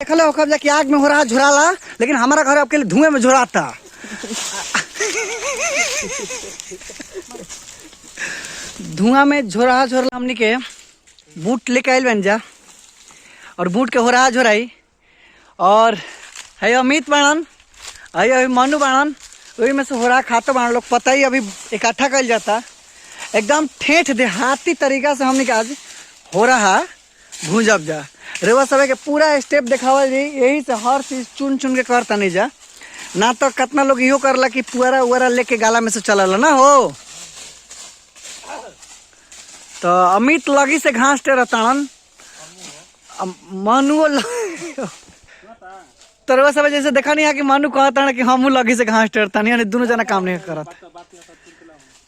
देखले हो कब जाके आग में हो रहा झुराला, लेकिन हमारा घर आपके लिए धुएं में झुराता। धुआं में झोरा हमने के बूट लेके आयल बन जा और बूट के हो रहा झोराई। और है अमित बाणन, है अभी मनु बाणन, वही में से हो रहा खाता बाण लोग पता ही अभी इकट्ठा कर जाता। एकदम ठेठ देहाती तरीका से हमने के आज हो रहा भूंजब जा रेवा सब के पूरा स्टेप दिखावा जी। यही से हर चीज चुन चुन के करता नहीं जा ना, तो कितना लोग यो करला कि पुअरा उरा लेके गाला में से चलल ना हो। तो अमित लगी से घास टेरतान, मनु तरवा सब जैसे देखा नहीं है कि मनु कहता है कि हम लगी से घास टेरता नहीं, दोनों जना काम नहीं करत।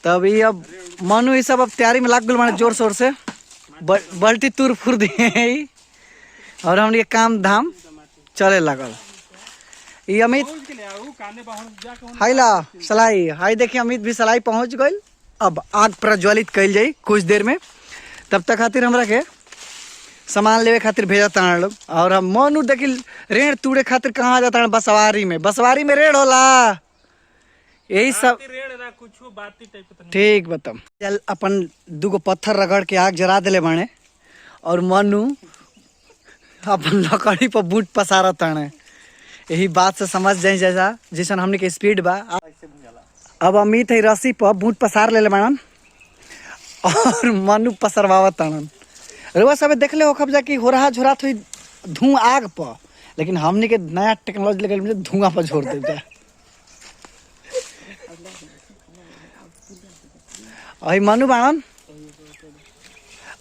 तब ये अब मनु ये सब अब तैयारी में लाग गल माने जोर शोर से बल्टी तूर फुर दिए और हम ये काम धाम चले लगल। ये अमित हाई ला सलाई हाई देखिए अमित भी सलाई पहुंच गई। अब आग प्रज्वलित कल जाई कुछ देर में, तब तक खातिर हमरा के सामान लेवे खातिर भेजा तान लोग। और हम मनु देखी रेड़ तूड़े खातिर कहाँ जाता है बसवारी में, बसवारी में रेड़ होला यही सब ठीक बता। चल अपन दूगो पत्थर रगड़ के आग जरा दिले बाणे और मनु अपन लकड़ी पर बूट पसारा ताने। यही बात से समझ जाए जैसा जैसन हमने के स्पीड बा। अब अमित है रस्सी पर बूट पसार ले बाणन और मनु पसरवावत तानन। रुआ सब देख ले हो कब जाके हो रहा झोरा थी धुआं आग पर, लेकिन हमने के नया टेक्नोलॉजी लेके धुआं पर छोड़ देते हैं। अही मनु बाणन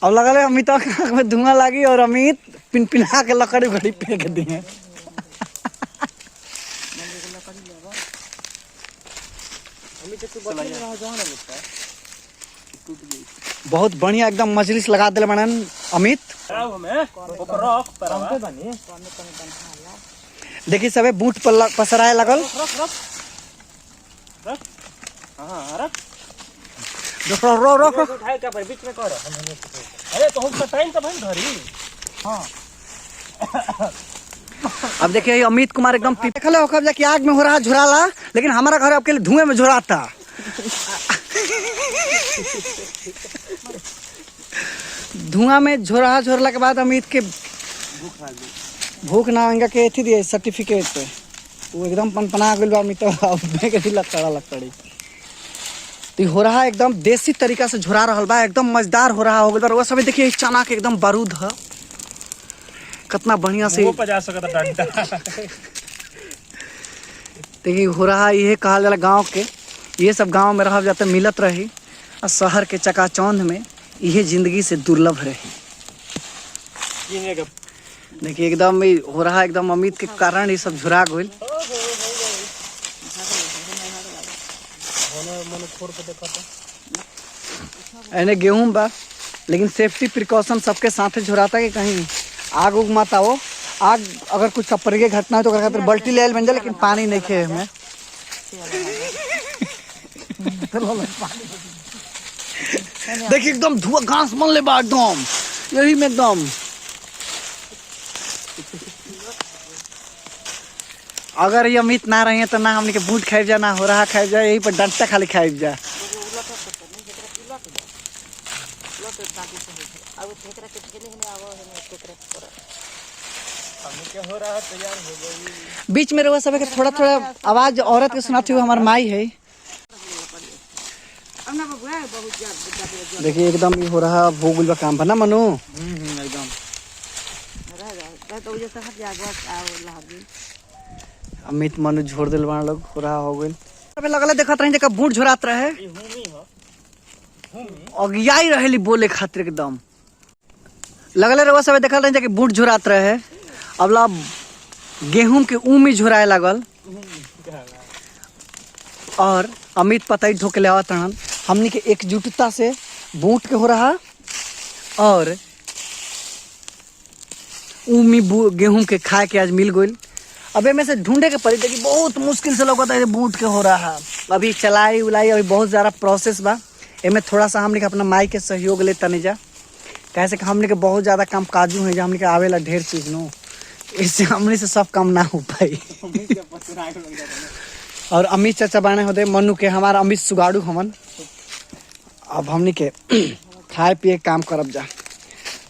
अब लगा अमित में धुआं लगी और अमित पिनपिना के लकड़ी घड़ी फेंक दिए। बहुत बढ़िया एकदम मजलिस लगा दिले बाणन अमित। देखिए सबे बूट पर पसराए लगल। अब देखिए अमित कुमार एकदम देखले हो कब जाके आग में हो रहा झुराला, लेकिन हमारा घर आपके लिए धुएं में झुराता। धुआं में झोरला के बाद अमित के भूख ना आएगा के एथी दिए सर्टिफिकेट पे वो एकदम पनपना गइल बा। अमित के दिल लकड़ी तो हो रहा एकदम देसी तरीका से झोरा रहल बा, एकदम मजेदार हो रहा हो गइल बा। वो सब देखिए चना के एकदम बारूद है कितना बढ़िया से देखिए हो रहा। ये कहा जाला गाँव के ये सब गांव में रह जाते मिलत रही और शहर के चकाचौंध में यह जिंदगी से दुर्लभ रही। देखिए एकदम हो रहा एकदम अमित के कारण ये सब झुरा गइल। एने गेहूं बा, लेकिन सेफ्टी प्रिकॉशन सबके साथ झुराता कि कहीं आग उग मत आओ। आग अगर कुछ कपड़े घटना हो तो खातिर बल्टी ले बन जाए, लेकिन पानी नहीं खे हमें। देखिए एकदम धुआं घास मन ले बा एकदम यही में एकदम। अगर ये अमित ना रही तो ना हमने के बूट खाई जा ना हो रहा खाई जा, यही पर डंटा खाली खाई जा। बीच में रहुआ सब थोड़ा थोड़ा आवाज औरत के सुनाती हुई हमारी माई है। देखिए एकदम ये हो रहा भूगुल का काम बना मनु एकदम। अमित मनु झोड़ दिल बना लोग हो रहा हो गइल। लगल देखत रही जगह बूट झोरात रहे अगियाई रहेली बोले खातिर एकदम लगल रहुआ सब देखल रही जगह बूट झोरात रहे। अब ला गेहूं के ऊमी झोराए लगल और अमित पता ही ढोके ले आवत रहन। हमनी के एकजुटता से बूट के हो रहा और ऊमी गेहूं के खाए के आज मिल गइल। अब में से ढूंढे के पड़ी देखी बहुत मुश्किल से लगता है बूट के हो रहा। अभी चलाई उलाई अभी बहुत ज़्यादा प्रोसेस बा। एमे थोड़ा सा हमने के अपना माई के सहयोग ले तनी जा, कैसे कि हमने के बहुत ज़्यादा काम काजू है जो हमने के आवेला ढेर चीज नो, इससे हमने से सब काम ना हो पाई। और अमित चाचा बाने होते मनु के, हमारा अमित सुगाड़ू हमन। अब हमने के खाए पिए काम करब जा।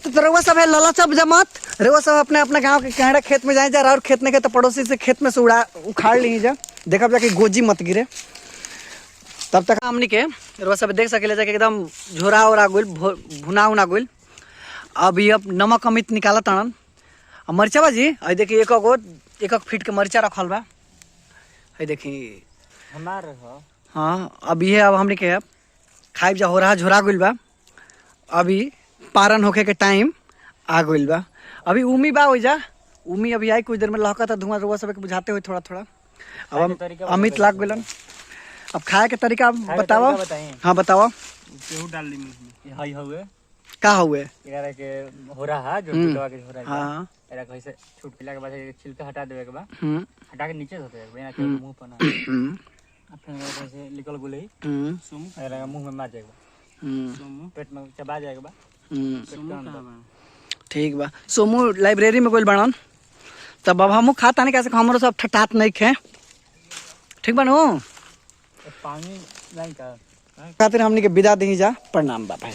तो रउआ सब है ललचब जा मत, रउआ सब अपने अपने गांव के कहड़ा खेत में जाए जा, और खेत में के तो पड़ोसी से खेत में से उखाड़ ली जा, देखब जाके गोजी मत गिरे। तब तक हमने के रउआ सब देख सकेले जाके एकदम झोरा ओरा गुल भुना उना गुल। अब ये नमक अमित निकाला तड़न। अब मरचा बाजी आई देखिए एक फीट के मरचा रखल बा, आई देखी हमार हाँ। अब ये अब हमने के खाइब जा हो रहा झोरा गुल बा। अभी पारन होके के टाइम आ गइल बा। अभी उमी बा हो जा, उमी अभी आई कुछ देर में लहका था धुआं रुआ सब के बुझाते हुए थोड़ा थोड़ा। अब अमित लाग गइलन। अब खाए के तरीका बताओ। हाँ बताओ। केहू डाल दी में हाई हुए का हुए एकरा के हो रहा जो लगा के हो रहा है। हां एकरा कैसे छूट पिला के बाद छिलका हटा देवे के बाद हटा के नीचे धोते हैं बिना के मुंह पर ना फिर कैसे निकल गुले सुम एकरा मुंह में मार जाएगा, सुम पेट में चबा जाएगा। ठीक बा। सोमू लाइब्रेरी में गोल बनन तब अब हमू खाता नहीं कैसे हमरो सब ठटात नहीं खे। ठीक बनू पानी नहीं का खातिर हमनी के विदा दी जा। प्रणाम बा भाई।